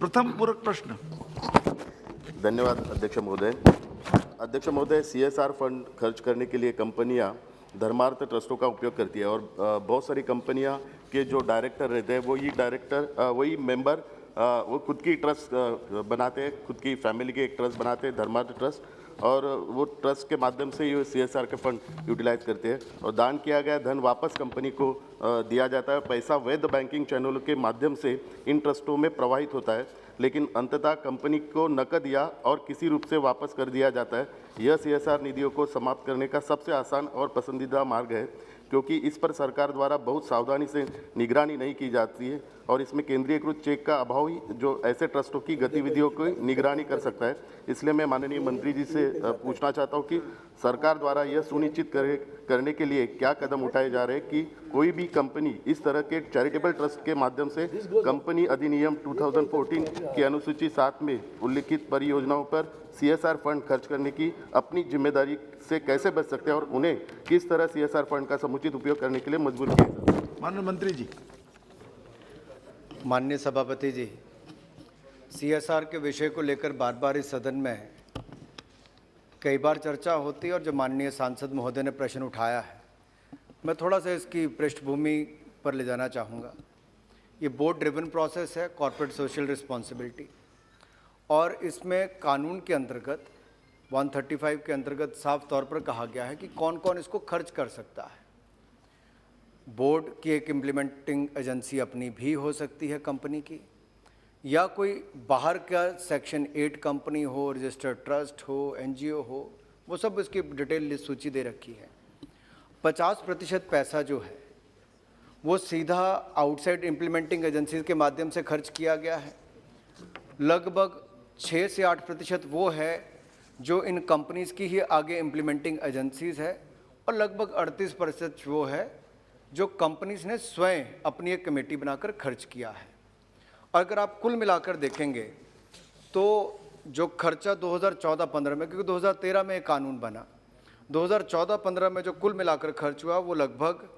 प्रथम पूरक प्रश्न। धन्यवाद अध्यक्ष महोदय। अध्यक्ष महोदय, सीएसआर फंड खर्च करने के लिए कंपनियां धर्मार्थ ट्रस्टों का उपयोग करती है और बहुत सारी कंपनियां के जो डायरेक्टर रहते हैं वही मेंबर वो खुद की ट्रस्ट बनाते हैं, खुद की फैमिली के एक ट्रस्ट बनाते हैं, धर्मार्थ ट्रस्ट, और वो ट्रस्ट के माध्यम से ये सीएसआर के फंड यूटिलाइज करते हैं और दान किया गया धन वापस कंपनी को दिया जाता है। पैसा वैध बैंकिंग चैनलों के माध्यम से इन ट्रस्टों में प्रवाहित होता है, लेकिन अंततः कंपनी को नकद या और किसी रूप से वापस कर दिया जाता है। यह सीएसआर निधियों को समाप्त करने का सबसे आसान और पसंदीदा मार्ग है, क्योंकि इस पर सरकार द्वारा बहुत सावधानी से निगरानी नहीं की जाती है और इसमें केंद्रीयकृत चेक का अभाव ही जो ऐसे ट्रस्टों की गतिविधियों की निगरानी कर सकता है। इसलिए मैं माननीय मंत्री जी से पूछना चाहता हूं कि सरकार द्वारा यह सुनिश्चित करने के लिए क्या कदम उठाए जा रहे हैं कि कोई भी कंपनी इस तरह के चैरिटेबल ट्रस्ट के माध्यम से कंपनी अधिनियम 2014 की अनुसूची 7 में उल्लिखित परियोजनाओं पर सीएसआर फंड खर्च करने की अपनी जिम्मेदारी से कैसे बच सकते हैं और उन्हें किस तरह सीएसआर फंड का समुचित उपयोग करने के लिए मजबूर किया जाता है। माननीय मंत्री जी। माननीय सभापति जी, सीएसआर के विषय को लेकर बार बार इस सदन में कई बार चर्चा होती है और जो माननीय सांसद महोदय ने प्रश्न उठाया है, मैं थोड़ा सा इसकी पृष्ठभूमि पर ले जाना चाहूँगा। ये बोर्ड ड्रिवन प्रोसेस है, कॉर्पोरेट सोशल रिस्पॉन्सिबिलिटी, और इसमें कानून के अंतर्गत 135 के अंतर्गत साफ तौर पर कहा गया है कि कौन कौन इसको खर्च कर सकता है। बोर्ड की एक इम्प्लीमेंटिंग एजेंसी अपनी भी हो सकती है कंपनी की, या कोई बाहर का सेक्शन 8 कंपनी हो, रजिस्टर्ड ट्रस्ट हो, एनजीओ हो, वो सब इसकी डिटेल लिस्ट सूची दे रखी है। 50% पैसा जो है वो सीधा आउटसाइड इम्प्लीमेंटिंग एजेंसीज के माध्यम से खर्च किया गया है। लगभग 6 से 8% वो है जो इन कंपनीज़ की ही आगे इम्प्लीमेंटिंग एजेंसीज़ है, और लगभग 38% वो है जो कंपनीज़ ने स्वयं अपनी एक कमेटी बनाकर खर्च किया है। अगर आप कुल मिलाकर देखेंगे तो जो खर्चा 2014-15 में, क्योंकि 2013 में एक कानून बना, 2014-15 में जो कुल मिलाकर खर्च हुआ वो लगभग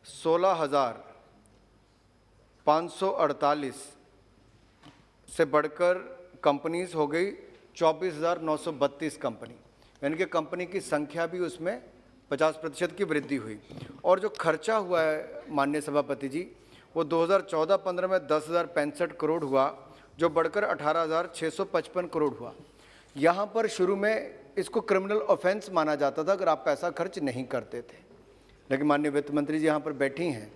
16,548 से बढ़कर कंपनीज हो गई 24,932 कंपनी, यानी कि कंपनी की संख्या भी उसमें 50% की वृद्धि हुई। और जो खर्चा हुआ है माननीय सभापति जी, वो 2014-15 में 10,065 करोड़ हुआ, जो बढ़कर 18,655 करोड़ हुआ। यहाँ पर शुरू में इसको क्रिमिनल ऑफेंस माना जाता था अगर आप पैसा खर्च नहीं करते थे, लेकिन माननीय वित्त मंत्री जी यहाँ पर बैठी हैं,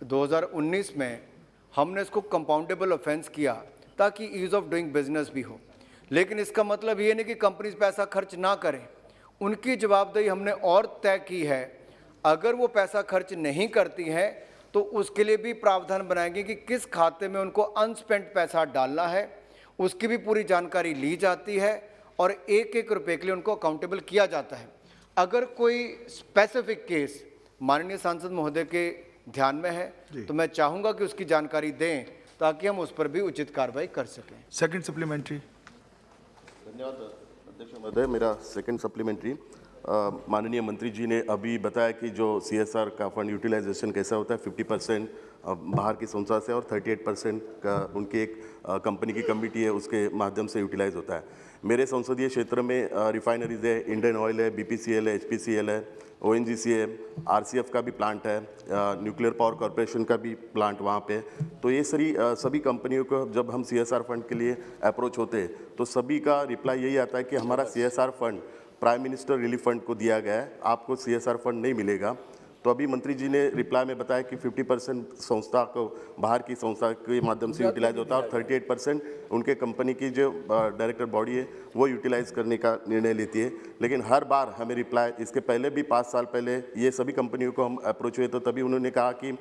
2019 में हमने इसको कंपाउंडेबल ऑफेंस किया ताकि ईज़ ऑफ डूइंग बिजनेस भी हो। लेकिन इसका मतलब ये नहीं कि कंपनीज पैसा खर्च ना करें, उनकी जवाबदेही हमने और तय की है। अगर वो पैसा खर्च नहीं करती हैं तो उसके लिए भी प्रावधान बनाएंगे कि किस खाते में उनको अनस्पेंट पैसा डालना है, उसकी भी पूरी जानकारी ली जाती है और एक एक रुपये के लिए उनको अकाउंटेबल किया जाता है। अगर कोई स्पेसिफिक केस माननीय सांसद महोदय के ध्यान में है तो मैं चाहूँगा कि उसकी जानकारी दें ताकि हम उस पर भी उचित कार्रवाई कर सकें। Second supplementary. धन्यवाद अध्यक्ष महोदय। मेरा सेकंड सप्लीमेंट्री, माननीय मंत्री जी ने अभी बताया कि जो सीएसआर का फंड यूटिलाइजेशन कैसा होता है, 50% बाहर की संस्था से और 38% का उनकी एक कंपनी की कमिटी है उसके माध्यम से यूटिलाइज होता है। मेरे संसदीय क्षेत्र में रिफाइनरीज है, इंडियन ऑयल है, बीपीसीएल है, एचपीसीएल है, ओएनजीसी है, आरसीएफ का भी प्लांट है, न्यूक्लियर पावर कॉरपोरेशन का भी प्लांट वहाँ पे। तो ये सभी कंपनियों को जब हम सीएसआर फंड के लिए अप्रोच होते हैं तो सभी का रिप्लाई यही आता है कि हमारा CSR fund prime minister relief fund को दिया गया है, आपको सीएसआर फंड नहीं मिलेगा। तो अभी मंत्री जी ने रिप्लाई में बताया कि 50% संस्था को बाहर की संस्था के माध्यम से यूटिलाइज होता है और 38% उनके कंपनी की जो डायरेक्टर बॉडी है वो यूटिलाइज करने का निर्णय लेती है। लेकिन हर बार हमें रिप्लाई, इसके पहले भी 5 साल पहले ये सभी कंपनियों को हम अप्रोच हुए तो तभी उन्होंने कहा कि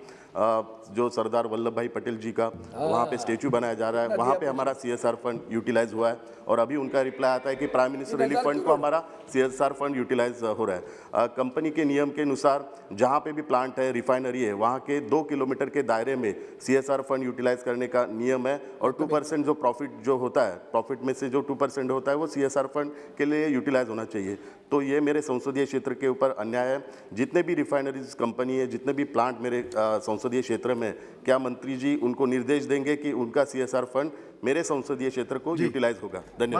जो सरदार वल्लभ भाई पटेल जी का वहाँ पे स्टेचू बनाया जा रहा है, वहाँ पे हमारा सीएसआर फंड यूटिलाइज हुआ है। और अभी उनका रिप्लाई आता है कि प्राइम मिनिस्टर रिलीफ फंड को हमारा सीएसआर फंड यूटिलाइज हो रहा है। कंपनी के नियम के अनुसार जहाँ पे भी प्लांट है, रिफाइनरी है, वहाँ के 2 किलोमीटर के दायरे में सीएसआर फंड यूटिलाइज करने का नियम है और 2% जो प्रॉफिट जो होता है, प्रॉफिट में से जो 2% होता है वो सीएसआर फंड के लिए यूटिलाइज होना चाहिए। तो ये मेरे संसदीय क्षेत्र के ऊपर अन्याय है। जितने भी रिफाइनरीज कंपनी है, जितने भी प्लांट मेरे संसदीय क्षेत्र में, क्या मंत्री जी उनको निर्देश देंगे कि उनका CSR फंड मेरे संसदीय क्षेत्र को यूटिलाइज होगा? धन्यवाद।